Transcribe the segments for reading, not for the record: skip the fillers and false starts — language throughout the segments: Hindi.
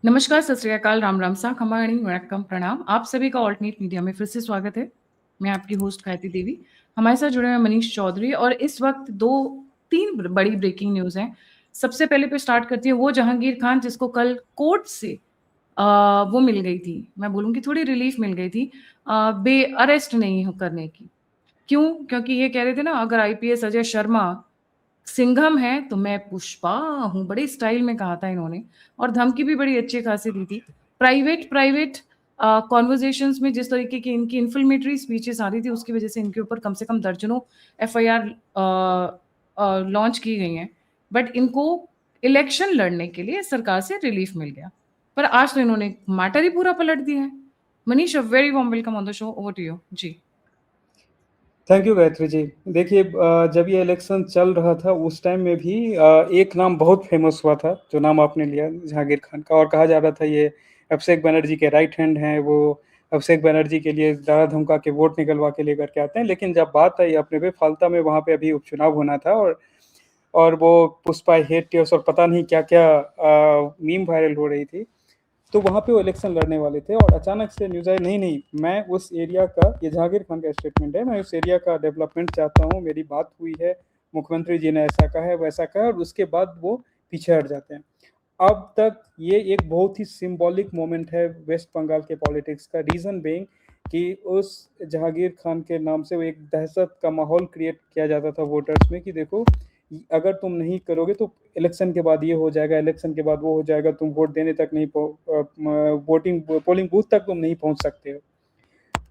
नमस्कार, सत श्री अकाल, राम राम सा, खमाणी, वणक्कम, प्रणाम। आप सभी का ऑल्टरनेट मीडिया में फिर से स्वागत है। मैं आपकी होस्ट गायत्री देवी। हमारे साथ जुड़े हुए हैं मनीष चौधरी और इस वक्त 2-3 बड़ी ब्रेकिंग न्यूज़ हैं। सबसे पहले पे स्टार्ट करती हूँ वो जहांगीर खान जिसको कल कोर्ट से वो मिल गई थी, मैं बोलूँगी थोड़ी रिलीफ मिल गई थी अरेस्ट नहीं करने की। क्यों? क्योंकि ये कह रहे थे ना अगर आईपीएस अजय शर्मा सिंघम है तो मैं पुष्पा हूँ, बड़े स्टाइल में कहा था इन्होंने और धमकी भी बड़ी अच्छी खासी दी थी। प्राइवेट कन्वर्सेशंस में जिस तरीके की इनकी इन्फ्लेमेटरी स्पीचेस आ रही थी उसकी वजह से इनके ऊपर कम से कम दर्जनों एफआईआर लॉन्च की गई हैं। बट इनको इलेक्शन लड़ने के लिए सरकार से रिलीफ मिल गया। पर आज तो इन्होंने मैटर ही पूरा पलट दिया है। Manish, a very warm welcome on the show, over to you. जी। Thank you Gayatri ji. देखिए, जब ये इलेक्शन चल रहा था उस टाइम में भी एक नाम बहुत फेमस हुआ था, जो नाम आपने लिया, जहांगीर खान का, और कहा जा रहा था ये अभिषेक बनर्जी के राइट हैंड हैं। वो अभिषेक बनर्जी के लिए डरा धमका के वोट निकलवा के लेकर के आते हैं। लेकिन जब बात आई अपने पे, फालता में वहाँ पे अभी उपचुनाव होना था और वो पुष्पा हेट टीयर्स और पता नहीं क्या क्या मीम वायरल हो रही थी, तो वहाँ पे वो इलेक्शन लड़ने वाले थे और अचानक से न्यूज़ आई, नहीं नहीं, मैं उस एरिया का, ये जहांगीर खान का स्टेटमेंट है, मैं उस एरिया का डेवलपमेंट चाहता हूँ, मेरी बात हुई है, मुख्यमंत्री जी ने ऐसा कहा है वैसा कहा है, और उसके बाद वो पीछे हट जाते हैं। अब तक ये एक बहुत ही सिंबॉलिक मोमेंट है वेस्ट बंगाल के पॉलिटिक्स का, रीज़न बीइंग कि उस जहांगीर खान के नाम से वो एक दहशत का माहौल क्रिएट किया जाता था वोटर्स में कि देखो, अगर तुम नहीं करोगे तो इलेक्शन के बाद ये हो जाएगा, इलेक्शन के बाद वो हो जाएगा, तुम वोट देने तक नहीं वोटिंग पोलिंग बूथ तक तुम नहीं पहुंच सकते हो।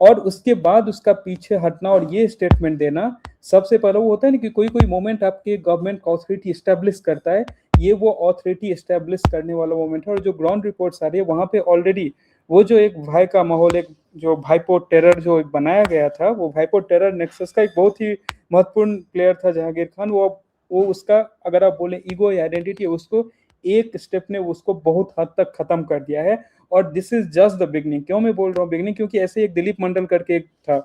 और उसके बाद उसका पीछे हटना और ये स्टेटमेंट देना, सबसे पहले वो होता है ना कि कोई कोई मोमेंट आपके गवर्नमेंट का ऑथोरिटी स्टैब्लिश करता है, ये वो ऑथोरिटी स्टैब्लिश करने वाला मोमेंट है। और जो ग्राउंड रिपोर्ट्स आ रही है वहाँ पे ऑलरेडी वो जो एक भाई का माहौल, एक जो भाईपो टेरर जो एक बनाया गया था, वो भाईपो टेरर नेक्सस का एक बहुत ही महत्वपूर्ण प्लेयर था जहांगीर खान। वो उसका, अगर आप बोले ईगो या आइडेंटिटी, उसको एक स्टेप ने उसको बहुत हद तक खत्म कर दिया है। और this is just the beginning. क्यों मैं बोल रहा हूँ बिगनिंग? क्योंकि ऐसे एक दिलीप मंडल करके एक था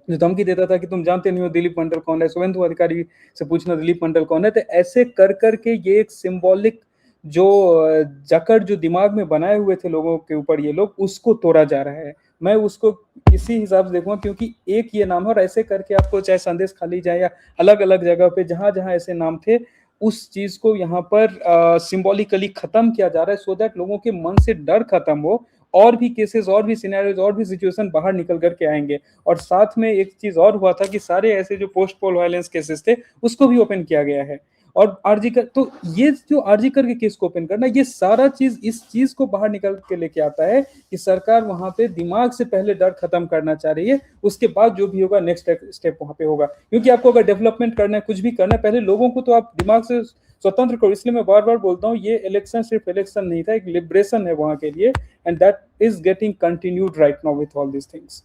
जो धमकी देता था कि तुम जानते नहीं हो दिलीप मंडल कौन है, शुभेंदु अधिकारी से पूछना दिलीप मंडल कौन है। तो ऐसे कर करके ये एक सिंबॉलिक जो जकड़ जो दिमाग में बनाए हुए थे लोगों के ऊपर ये लोग, उसको तोड़ा जा रहा है। मैं उसको इसी हिसाब से देखूंगा, क्योंकि एक ये नाम है और ऐसे करके आपको चाहे संदेश खाली जाए या अलग अलग जगह पे जहां जहां ऐसे नाम थे, उस चीज को यहाँ पर सिंबॉलिकली खत्म किया जा रहा है, सो दैट लोगों के मन से डर खत्म हो, और भी केसेस, और भी सिनेरियोज, और भी सिचुएशन बाहर निकल करके आएंगे। और साथ में एक चीज और हुआ था कि सारे ऐसे जो पोस्ट पोल वायलेंस केसेस थे उसको भी ओपन किया गया है। और आरजी कर, तो ये जो आरजी कर के केस को ओपन करना, ये सारा चीज इस चीज को बाहर निकल के लेके आता है कि सरकार वहां पे दिमाग से पहले डर खत्म करना चाह रही है, उसके बाद जो भी होगा नेक्स्ट स्टेप वहां पे होगा। क्योंकि आपको अगर डेवलपमेंट करना है, कुछ भी करना है, पहले लोगों को तो आप दिमाग से स्वतंत्र करो। इसलिए मैं बार बार बोलता हूँ, ये इलेक्शन सिर्फ इलेक्शन नहीं था, एक लिबरेशन है वहां के लिए, and that is getting continued right now with all these things.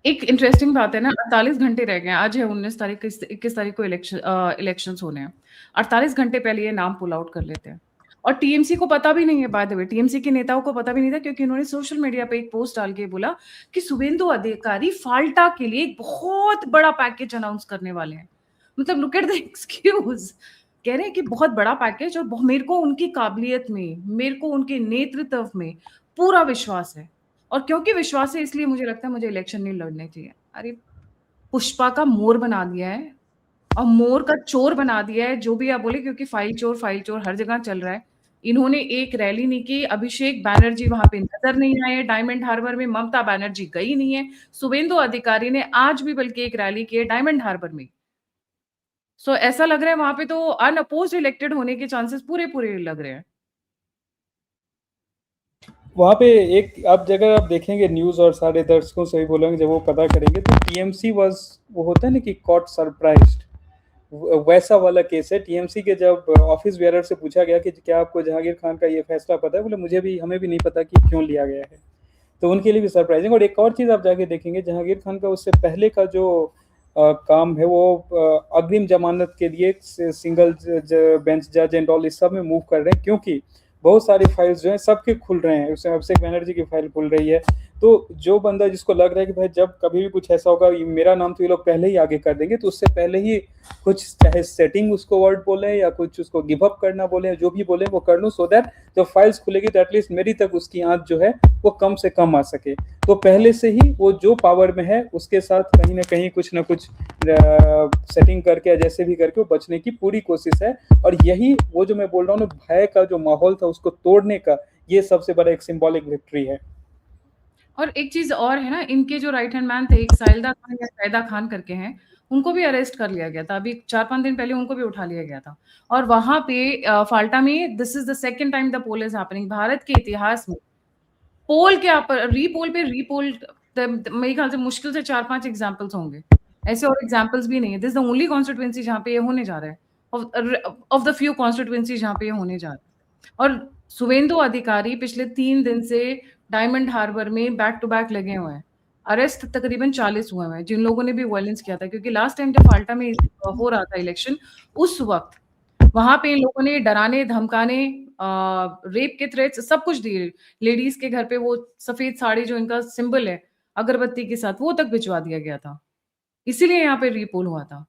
एक इंटरेस्टिंग बात है ना, 48 घंटे रह गए हैं। आज है 19 तारीख, 21 तारीख को इलेक्शंस होने हैं। 48 घंटे पहले ये नाम पुल आउट कर लेते हैं और टीएमसी को पता भी नहीं है। बाय द वे, टीएमसी के नेताओं को पता भी नहीं था, क्योंकि उन्होंने सोशल मीडिया पे एक पोस्ट डाल के बोला कि शुभेंदु अधिकारी फाल्टा के लिए एक बहुत बड़ा पैकेज अनाउंस करने वाले हैं। मतलब लुक एट द एक्सक्यूज। कह रहे हैं कि बहुत बड़ा पैकेज, और मेरे को उनकी काबिलियत में, मेरे को उनके नेतृत्व में पूरा विश्वास है। और क्योंकि विश्वास है इसलिए मुझे लगता है मुझे इलेक्शन नहीं लड़ने चाहिए। अरे, पुष्पा का मोर बना दिया है और मोर का चोर बना दिया है, जो भी आप बोले, क्योंकि फाइल चोर हर जगह चल रहा है। इन्होंने एक रैली नहीं की, अभिषेक बैनर्जी वहां पे नजर नहीं आए, डायमंड हार्बर में ममता बनर्जी गई नहीं है, शुभेंदु अधिकारी ने आज भी बल्कि एक रैली की है डायमंड हार्बर में। सो ऐसा लग रहा है वहां पे तो अनअपोज्ड इलेक्टेड होने के चांसेस पूरे पूरे लग रहे हैं। वहाँ पे एक आप जगह आप देखेंगे न्यूज़, और सारे दर्शकों से भी बोलेंगे जब वो पता करेंगे, तो टीएमसी वाज, वो होता है ना कि कॉट सरप्राइज्ड, वैसा वाला केस है। टीएमसी के जब ऑफिस बेयरर से पूछा गया कि क्या आपको जहांगीर खान का ये फैसला पता है, बोले मुझे भी, हमें भी नहीं पता कि क्यों लिया गया है। तो उनके लिए भी सरप्राइजिंग। और एक और चीज़ आप जाके देखेंगे, जहांगीर खान का उससे पहले का जो काम है, वो अग्रिम जमानत के लिए सिंगल बेंच जज एंड ऑल इस सब में मूव कर रहे हैं, क्योंकि बहुत सारी फाइल्स जो हैं सबके खुल रहे हैं। उसमें अभिषेक बनर्जी की फाइल खुल रही है, तो जो बंदा जिसको लग रहा है कि भाई जब कभी भी कुछ ऐसा होगा, मेरा नाम तो ये लोग पहले ही आगे कर देंगे, तो उससे पहले ही कुछ चाहे सेटिंग उसको वर्ड बोले या कुछ उसको गिव अप करना बोले, जो भी बोले वो कर लूँ, सो दैट जब फाइल्स खुलेगी तो एटलीस्ट मेरी तक उसकी आंच जो है वो कम से कम आ सके। तो पहले से ही वो जो पावर में है उसके साथ कहीं ना कहीं कुछ ना कुछ सेटिंग करके या जैसे भी करके वो बचने की पूरी कोशिश है। और यही वो जो मैं बोल रहा हूँ ना, भय का जो माहौल था उसको तोड़ने का ये सबसे बड़ा एक सिंबॉलिक विक्ट्री है। और एक चीज़ और है ना, इनके जो राइट हैंड मैन थे, एक साइलदा खान या सैदा खान करके हैं, उनको भी अरेस्ट कर लिया गया था। अभी 4-5 दिन पहले उनको भी उठा लिया गया था। और वहाँ पे फाल्टा में this is the second time the poll is happening Bharat के इतिहास में। पोल क्या पर रीपोल पे रीपोल मेरे ख्याल से मुश्किल से 4-5 एग्ज़ाम्पल्स होंगे। ऐसे और एग्ज़ाम्पल्स भी नहीं है। This is the only constituency जहाँ पे ये होने जा रहा है। ऑफ द फ्यू कॉन्स्टिट्यूएंसी जहाँ पे ये होने जा रहा है। और शुवेंदु अधिकारी पिछले 3 दिन से डायमंड हार्बर में बैक टू बैक लगे हुए हैं। अरेस्ट तकरीबन 40 हुए हैं, जिन लोगों ने भी वायलेंस किया था, क्योंकि लास्ट टाइम जब फाल्टा में हो रहा था इलेक्शन, उस वक़्त वहाँ पे इन लोगों ने डराने, धमकाने, रेप के थ्रेट्स सब कुछ दिए। लेडीज़ के घर पे वो सफ़ेद साड़ी जो इनका सिंबल है, अगरबत्ती के साथ, वो तक भिजवा दिया गया था। इसीलिए यहाँ पे रीपोल हुआ था।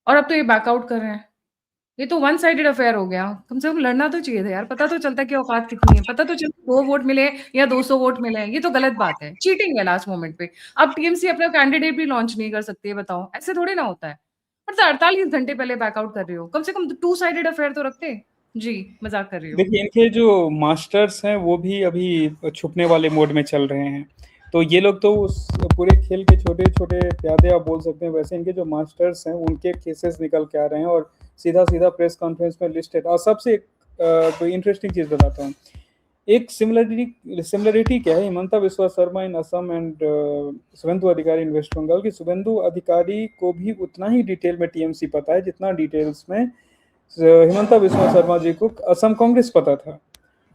और अब तो ये बैक आउट कर रहे हैं। ये तो वन साइडेड अफेयर हो गया। कम से कम लड़ना तो चाहिए था यार, पता तो चलता कि औकात कितनी है, पता तो चलता 2 वोट मिले या 200 वोट मिले हैं, ये तो गलत बात है। चीटिंग है लास्ट मोमेंट पे। अब टीएमसी अपना कैंडिडेट भी लॉन्च नहीं कर सकती है, बताओ, ऐसे थोड़ी ना होता है। मतलब 48 घंटे पहले बैक आउट कर रहे हो, कम से कम टू साइडेड अफेयर तो रखते। जी, मज़ाक कर रही हूँ। देखिए इनके जो मास्टर्स हैं वो भी अभी छुपने वाले मोड में चल रहे हैं। तो ये लोग तो उस पूरे खेल के छोटे-छोटे प्यादे आप बोल सकते हैं, वैसे इनके जो मास्टर्स हैं उनके केसेस निकल के आ रहे हैं और सीधा-सीधा प्रेस कॉन्फ्रेंस में लिस्टेड। और सबसे कोई इंटरेस्टिंग चीज़ बताता हूँ। एक सिमिलरिटी क्या है हिमंता बिस्वा शर्मा इन असम एंड शुभेंदु अधिकारी इन वेस्ट बंगाल की। शुभेंदु अधिकारी को भी उतना ही डिटेल में टीएमसी पता है जितना डिटेल्स में हिमंता बिस्वा शर्मा जी को असम कांग्रेस पता था।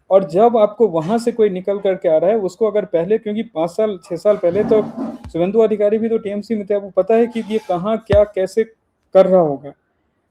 और जब आपको वहां से कोई निकल करके आ रहा है उसको अगर पहले, क्योंकि 5 साल 6 साल पहले तो शुभेंदु अधिकारी भी तो टीएमसी में थे, आपको पता है कि ये कहाँ क्या कैसे कर रहा होगा,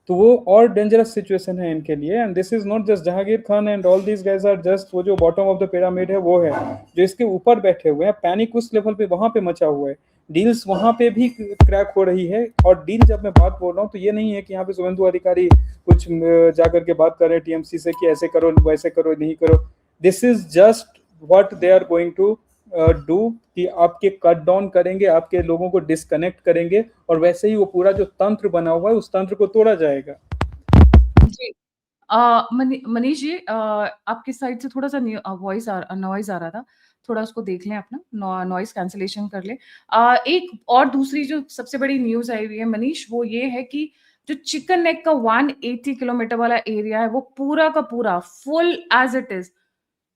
तो वो और डेंजरस सिचुएशन है इनके लिए। And this is not just Jahangir Khan and all these guys are just वो जो बॉटम ऑफ द पिरामिड है वो है, जो इसके ऊपर बैठे हुए हैं। पैनिक उस लेवल पे वहां पे मचा हुआ है, डील्स वहां पे भी क्रैक हो रही है। और डील जब मैं बात बोल रहा हूँ तो ये नहीं है कि यहाँ पे शुभेंदु अधिकारी कुछ जाकर के बात कर रहे हैं टीएमसी से कि ऐसे करो वैसे करो नहीं करो। This is just what they are going to do, कि आपके कट डाउन करेंगे, आपके लोगों को डिस्कनेक्ट करेंगे और वैसे ही वो पूरा जो तंत्र बना हुआ है उस तंत्र को तोड़ा जाएगा। जी। मनीष जी, आपकी साइड से थोड़ा-सा नॉइज़ आ रहा था। थोड़ा उसको देख लें अपना, नॉइज़ कैंसलेशन कर लें। एक और दूसरी जो सबसे बड़ी न्यूज़ आई हुई है मनीष, वो ये है कि जो चिकन नेक का 180 किलोमीटर वाला एरिया है, वो पूरा का पूरा full as it is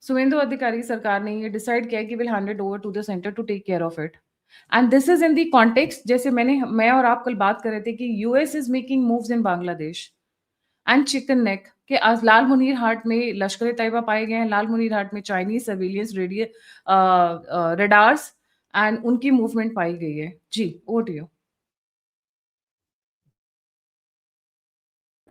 Suvendu Adhikari सरकार ने ये डिसाइड किया है कि will hand it over to the centre to take care of it. And this is in the context, जैसे मैं और आप कल बात कर रहे थे कि US is making moves in Bangladesh. And chicken neck के लाल मुनीर हाट में लश्कर ए तैयबा पाए गए हैं, लाल मुनीर हाट में चाइनीज सर्विलियंस रेडार्स एंड उनकी मूवमेंट पाई गई है। जी, ओवर टू यू।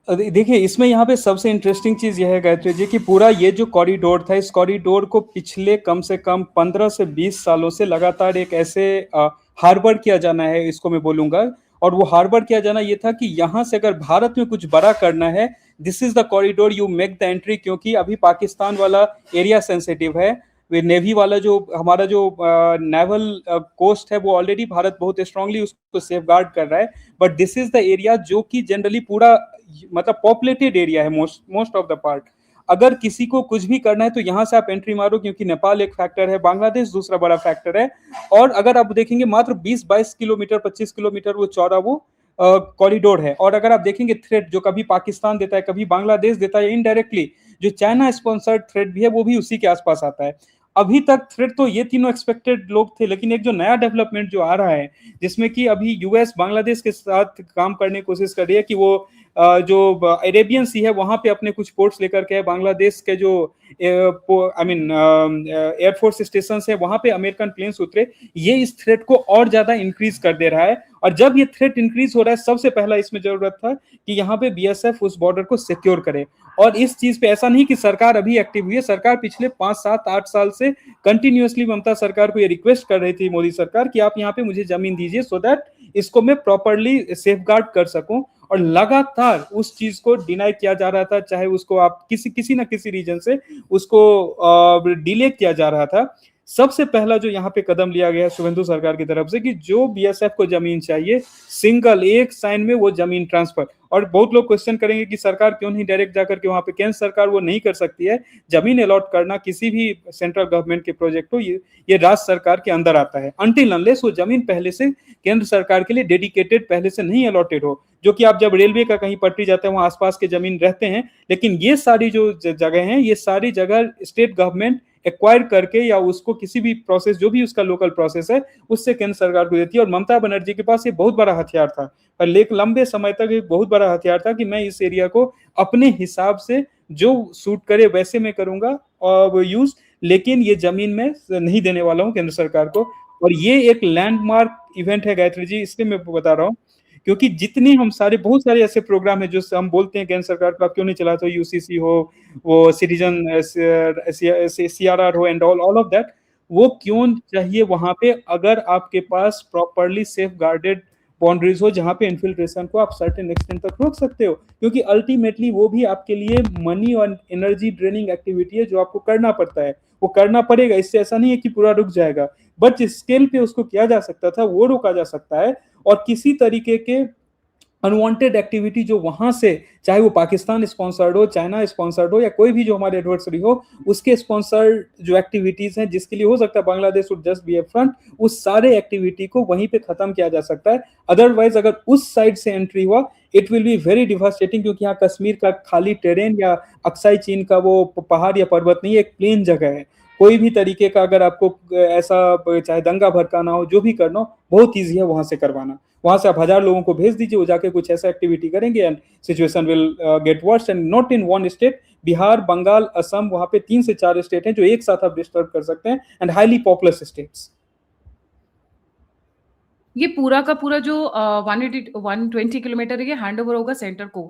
देखिए इसमें यहाँ पे सबसे इंटरेस्टिंग चीज यह है गायत्री जी कि पूरा ये जो कॉरिडोर था, इस कॉरिडोर को पिछले कम से कम 15 से 20 सालों से लगातार एक ऐसे हार्बर किया जाना है, इसको मैं बोलूंगा। और वो हार्बर किया जाना ये था कि यहाँ से अगर भारत में कुछ बड़ा करना है, this is the corridor you make the entry, क्योंकि अभी पाकिस्तान वाला एरिया सेंसिटिव है। नेवी वाला जो हमारा जो नेवल कोस्ट है वो ऑलरेडी भारत बहुत स्ट्रांगली उसको सेफ गार्ड कर रहा है। But this is the area जो कि जनरली पूरा मतलब पॉपुलेटेड एरिया है, मोस्ट ऑफ द पार्ट। अगर किसी को कुछ भी करना है तो यहाँ से आप एंट्री मारो, क्योंकि नेपाल एक फैक्टर है, बांग्लादेश दूसरा बड़ा फैक्टर है। और अगर आप देखेंगे मात्र 20-22 किलोमीटर 25 किलोमीटर वो चौड़ा वो कॉरिडोर है। और अगर आप देखेंगे थ्रेट जो कभी पाकिस्तान देता है कभी बांग्लादेश देता है, इनडायरेक्टली जो चाइना स्पॉन्सर्ड थ्रेट भी है वो भी उसी के आसपास आता है। अभी तक थ्रेट तो ये तीनों एक्सपेक्टेड लोग थे, लेकिन एक जो नया डेवलपमेंट जो आ रहा है जिसमें कि अभी यूएस बांग्लादेश के साथ काम करने की कोशिश कर रही है कि वो जो अरेबियन सी है वहां पे अपने कुछ पोर्ट्स लेकर के बांग्लादेश के जो आई मीन एयरफोर्स स्टेशन है वहां पे अमेरिकन प्लेन्स उतरे, ये इस थ्रेट को और ज्यादा इंक्रीज कर दे रहा है। और जब ये थ्रेट इंक्रीज हो रहा है, सबसे पहला इसमें जरूरत था कि यहाँ पे बीएसएफ उस बॉर्डर को सिक्योर करे। और इस चीज पे ऐसा नहीं कि सरकार अभी एक्टिव हुई है, सरकार पिछले 5 7 8 साल से कंटिन्यूअसली ममता सरकार को ये रिक्वेस्ट कर रही थी, मोदी सरकार, कि आप यहाँ पे मुझे जमीन दीजिए सो दैट इसको मैं प्रॉपरली सेफगार्ड कर सकूं। और लगातार उस चीज को डिनाई किया जा रहा था, चाहे उसको आप किसी ना किसी रीजन से उसको डिले किया जा रहा था। सबसे पहला जो यहाँ पे कदम लिया गया है शुभेंदु सरकार की तरफ से कि जो बीएसएफ को जमीन चाहिए, सिंगल एक साइन में वो जमीन ट्रांसफर। और बहुत लोग क्वेश्चन करेंगे कि सरकार क्यों नहीं डायरेक्ट जाकर के वहां पे, केंद्र सरकार वो नहीं कर सकती है। जमीन अलॉट करना किसी भी सेंट्रल गवर्नमेंट के प्रोजेक्ट को, ये राज्य सरकार के अंदर आता है, अनटिल अनलेस वो जमीन पहले से केंद्र सरकार के लिए डेडिकेटेड पहले से नहीं अलॉटेड हो। जो कि आप जब रेलवे का कहीं पटरी जाते हैं वहां आसपास के जमीन रहते हैं, लेकिन ये सारी जो जगह हैं, ये सारी जगह स्टेट गवर्नमेंट एक्वायर करके या उसको किसी भी प्रोसेस, जो भी उसका लोकल प्रोसेस है, उससे केंद्र सरकार को देती है। और ममता बनर्जी के पास ये बहुत बड़ा हथियार था, पर लेकिन लंबे समय तक एक बहुत बड़ा हथियार था कि मैं इस एरिया को अपने हिसाब से जो सूट करे वैसे मैं करूंगा और यूज, लेकिन ये जमीन में नहीं देने वाला हूं केंद्र सरकार को। और ये एक लैंडमार्क इवेंट है गायत्री जी, इसलिए मैं बता रहा हूँ क्योंकि जितनी हम सारे बहुत सारे ऐसे प्रोग्राम है जो हम बोलते हैं केंद्र सरकार को आप क्यों नहीं चलाते हो, यूसीसी हो, वो सिटीजन सीआरआर हो एंड ऑल ऑफ दैट, वो क्यों चाहिए वहां पे अगर आपके पास प्रॉपरली सेफ गार्डेड बाउंड्रीज हो जहां पे इन्फिल्ट्रेशन को आप सर्टेन एक्सटेंट तक रोक सकते हो। क्योंकि अल्टीमेटली वो भी आपके लिए मनी और एनर्जी ड्रेनिंग एक्टिविटी है जो आपको करना पड़ता है, वो करना पड़ेगा। इससे ऐसा नहीं है कि पूरा रुक जाएगा, बट जिस स्केल पे उसको किया जा सकता था वो रोका जा सकता है। और किसी तरीके के अनवांटेड एक्टिविटी जो वहां से, चाहे वो पाकिस्तान स्पॉन्सर्ड हो, चाइना स्पॉन्सर्ड हो, या कोई भी जो हमारे एडवर्सरी हो, उसके स्पॉन्सर्ड जो एक्टिविटीज हैं जिसके लिए हो सकता है Bangladesh would just be a front, उस सारे एक्टिविटी को वहीं पे खत्म किया जा सकता है। अदरवाइज अगर उस साइड से एंट्री हुआ, it will be very devastating, क्योंकि यहाँ कश्मीर का खाली टेरेन या अक्साई चीन का वो पहाड़ या पर्वत नहीं है, एक प्लेन जगह है। कोई भी तरीके का अगर आपको ऐसा चाहे दंगा भड़काना हो, जो भी करना हो, बहुत ईजी है वहां से करवाना। वहां से आप 1000 लोगों को भेज दीजिए, वो जाके कुछ ऐसा एक्टिविटी करेंगे and situation will get worse. And not in one state, Bihar, Bengal, Assam, वहां पे 3 से 4 स्टेट हैं जो एक साथ आप डिस्टर्ब कर सकते हैं, एंड हाईली पॉपुलस स्टेट्स। ये पूरा का पूरा जो 120 किलोमीटर है, ये हैंडओवर होगा सेंटर को।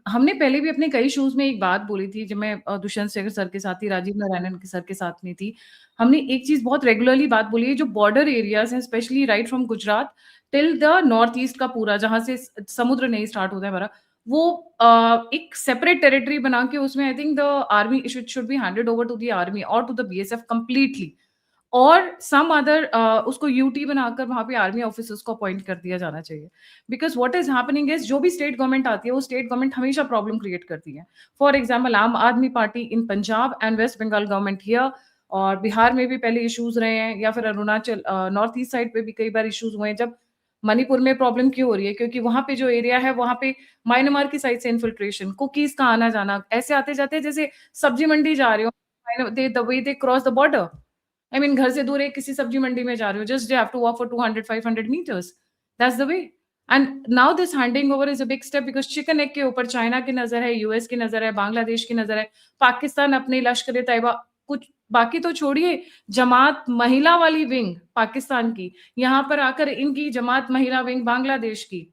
हमने पहले भी अपने कई शोज में एक बात बोली थी, जब मैं दुष्यंत शेखर सर के साथ थी, राजीव नारायणन के सर के साथ में थी। हमने एक चीज बहुत रेगुलरली बात बोली है, जो बॉर्डर एरियाज हैं, specially right from Gujarat till the north east का पूरा, जहां से समुद्र नहीं स्टार्ट होता है हमारा, वो एक सेपरेट टेरिटरी बना के उसमें I think the army should be handed over to the army और टू द बीएसएफ कंप्लीटली, और सम अदर उसको यूटी बनाकर वहां पे आर्मी ऑफिसर्स को अपॉइंट कर दिया जाना चाहिए। Because what is happening is, जो भी स्टेट गवर्नमेंट आती है, वो स्टेट गवर्नमेंट हमेशा प्रॉब्लम क्रिएट करती है। For example, Aam Aadmi Party in Punjab and West Bengal government here, और बिहार में भी पहले इश्यूज रहे हैं, या फिर अरुणाचल नॉर्थ ईस्ट साइड पे भी कई बार इश्यूज हुए हैं। जब मणिपुर में प्रॉब्लम क्यों हो रही है, क्योंकि वहां पे जो एरिया है, वहां पे म्यांमार की साइड से इन्फिल्ट्रेशन, कुकीज का आना जाना, ऐसे आते जाते जैसे सब्जी मंडी जा रहे हो, the way they cross the border. I mean, घर से दूर एक किसी सब्जी मंडी में जा रहे हो, just you have to walk for 200-500 metres, that's the way. And now this handing over is a big step, because chicken egg के ऊपर चाइना की नजर है, यूएस की नजर है, बांग्लादेश की नजर है, पाकिस्तान अपने लश्कर ए तैयबा, कुछ बाकी तो छोड़िए, जमात महिला वाली विंग पाकिस्तान की यहाँ पर आकर इनकी जमात महिला विंग बांग्लादेश की,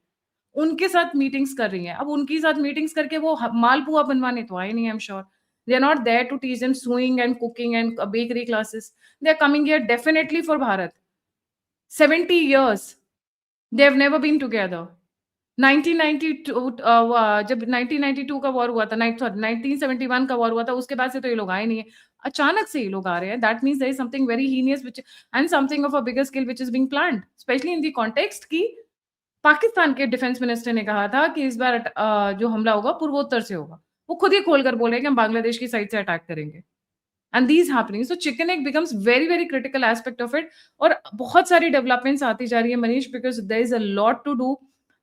उनके साथ मीटिंग्स कर रही हैं। अब उनके साथ मीटिंग्स करके वो मालपुआ बनवाने तो आए नहीं, I am sure. They are not there to teach them sewing and cooking and bakery classes. They are coming here definitely for Bharat. 70 years. They have never been together. 1992 जब 1992 का वॉर हुआ था, 1971 का वॉर हुआ था, उसके बाद से तो ये लोग आए नहीं है। अचानक से ये लोग आ रहे हैं। That means there is something very heinous which and something of a bigger scale which is being planned, specially in the context की पाकिस्तान के डिफेंस मिनिस्टर ने कहा था कि इस बार जो हमला होगा पूर्वोत्तर से होगा। वो खुद ही खोलकर बोल रहे हैं कि हम बांग्लादेश की साइड से अटैक करेंगे। And these happening, so chicken egg becomes very very critical aspect of it. और बहुत सारी डेवलपमेंट्स आती जा रही है Manish, because there is a lot to do.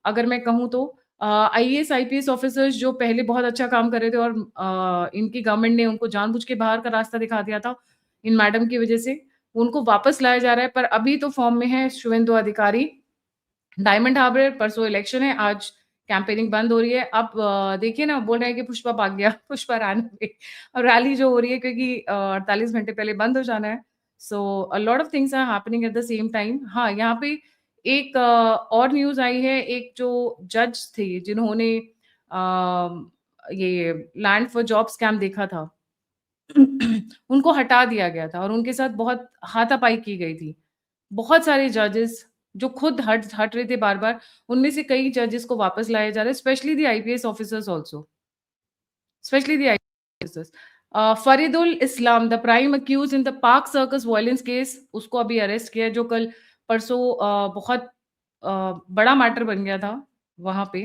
अगर मैं कहूँ तो आईएएस आईपीएस ऑफिसर्स जो पहले बहुत अच्छा काम कर रहे थे, और इनकी गवर्नमेंट ने उनको जानबूझ के बाहर का रास्ता दिखा दिया था इन मैडम की वजह से, उनको वापस लाया जा रहा है। पर अभी तो फॉर्म में है शुभेंदु अधिकारी, डायमंड हार्बर, परसों इलेक्शन है, आज कैंपेनिंग बंद हो रही है। अब देखिए ना, बोल रहे हैं कि पुष्पा भाग गया, पुष्पा रन अवे। और रैली जो हो रही है, क्योंकि 48 घंटे पहले बंद हो जाना है। So a lot of things are happening at the same time. हाँ, यहाँ पे एक और न्यूज़ आई है, एक जो जज थे जिन्होंने ये लैंड फॉर जॉब स्कैम देखा था, उनको हटा दिया गया था और उनके साथ बहुत हाथापाई की गई थी। बहुत सारे जजेस जो खुद हट हट रहे थे बार-बार, उनमें से कई जजेस को वापस लाया जा रहा है, specially the IPS officers also, specially the IPS officers. Faridul Islam, the prime accused in the Park Circus violence case, उसको अभी अरेस्ट किया है, जो कल परसों बहुत बड़ा मैटर बन गया था वहाँ पे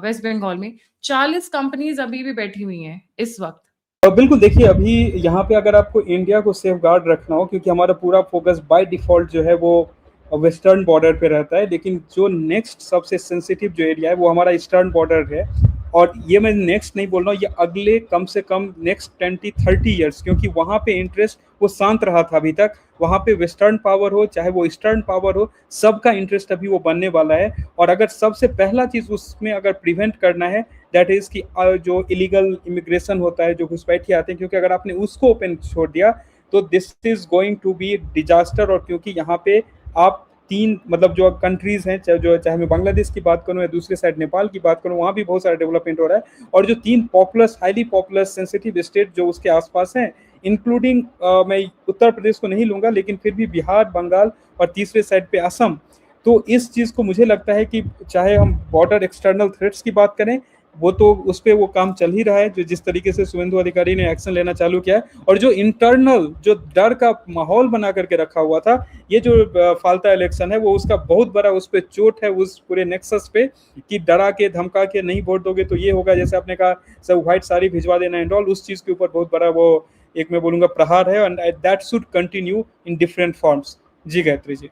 वेस्ट बंगाल में। 40 कंपनीज़ अभी भी बैठी हुई हैं इस वक़्त। बिल्कुल देखिए, अभी यहाँ पे अगर आपको इंडिया को सेफगार्ड रखना हो, क्योंकि हमारा पूरा फोकस बाय डिफ़ॉल्ट जो है वो वेस्टर्न बॉर्डर पे रहता है, लेकिन जो नेक्स्ट सबसे सेंसिटिव जो एरिया है वो हमारा ईस्टर्न बॉर्डर है। और ये मैं नेक्स्ट नहीं बोल रहा हूँ, ये अगले कम से कम नेक्स्ट 20-30 ईयर्स, क्योंकि वहाँ पे इंटरेस्ट वो शांत रहा था अभी तक। वहाँ पे वेस्टर्न पावर हो चाहे वो ईस्टर्न पावर हो, सबका इंटरेस्ट अभी वो बनने वाला है। और अगर सबसे पहला चीज़ उसमें अगर प्रिवेंट करना है, दैट इज़ कि जो इलीगल इमिग्रेशन होता है, जो घुसपैठिए आते हैं, क्योंकि अगर आपने उसको ओपन छोड़ दिया तो this is going to be disaster. और क्योंकि यहाँ पे आप 3 मतलब जो कंट्रीज़ हैं, चाहे मैं बांग्लादेश की बात करूँ या दूसरे साइड नेपाल की बात करूँ, वहाँ भी बहुत सारा डेवलपमेंट हो रहा है। और जो 3 populace highly populace sensitive state जो उसके आसपास हैं, इंक्लूडिंग मैं उत्तर प्रदेश को नहीं लूँगा, लेकिन फिर भी बिहार, बंगाल और तीसरे साइड पे असम। तो इस चीज़ को मुझे लगता है कि चाहे हम बॉर्डर एक्सटर्नल थ्रेट्स की बात करें, वो तो उस पे वो काम चल ही रहा है, जो जिस तरीके से शुभेंदु अधिकारी ने एक्शन लेना चालू किया है। और जो इंटरनल जो डर का माहौल बना करके रखा हुआ था, ये जो फालता इलेक्शन है, वो उसका बहुत बड़ा उस पे चोट है, उस पूरे नेक्सस पे, कि डरा के धमका के नहीं वोट दोगे तो ये होगा, जैसे आपने कहा सब व्हाइट साड़ी भिजवा देना एंड ऑल, उस चीज़ के ऊपर बहुत बड़ा वो एक मैं बोलूँगा प्रहार है। And that should continue in different forms. जी Gayatri ji.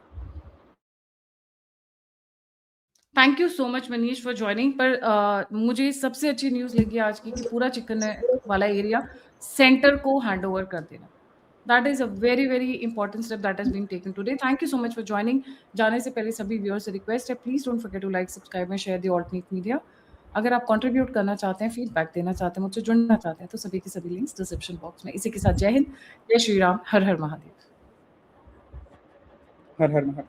Thank you so much Manish for joining. पर मुझे सबसे अच्छी न्यूज़ लगी आज की कि पूरा चिकन वाला एरिया सेंटर को हैंडओवर कर देना। That is a very, very important step that has been taken today. Thank you so much for joining. जाने से पहले सभी व्यूअर्स से रिक्वेस्ट है, please don't forget to like, subscribe and share the alternate media. अगर आप कंट्रीब्यूट करना चाहते हैं, फीडबैक देना चाहते हैं, मुझसे जुड़ना चाहते हैं, तो सभी के सभी लिंक्स डिस्क्रिप्शन बॉक्स में। इसी के साथ जय हिंद, जय श्री राम, हर हर महादेव। हर हर महादेव।